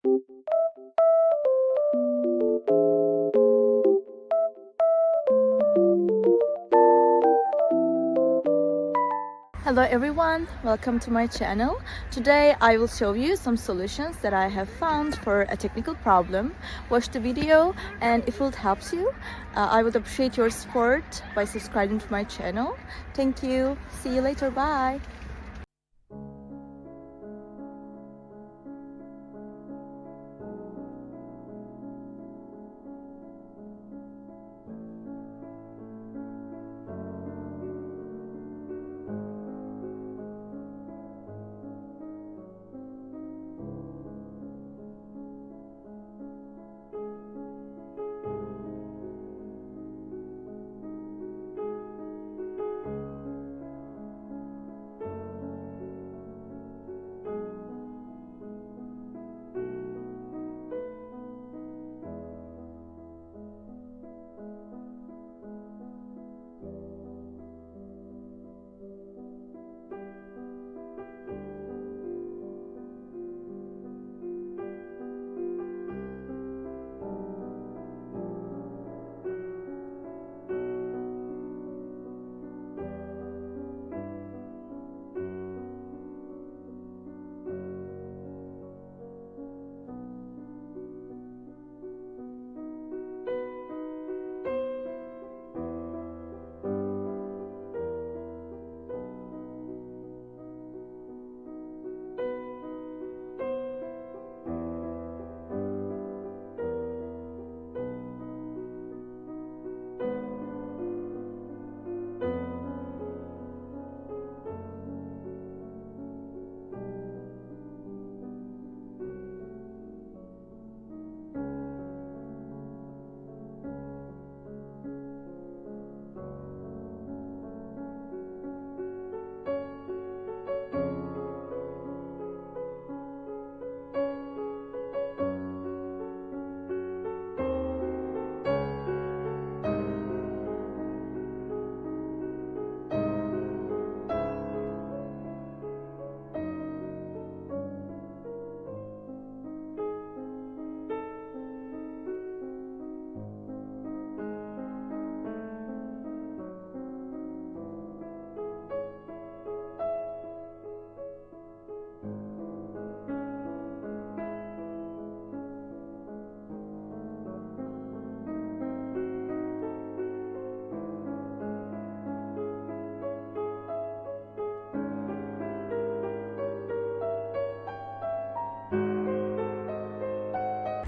Hello everyone, welcome to my channel. Today I will show you some solutions that I have found for a technical problem. Watch the video, and if it helps you, I would appreciate your support by subscribing to my channel. Thank you. See you later. Bye.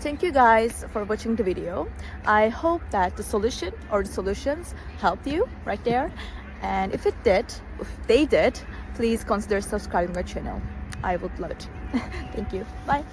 Thank you guys for watching the video. I hope that the solution or the solutions helped you right there. And if they did, please consider subscribing my channel. I would love it. Thank you. Bye.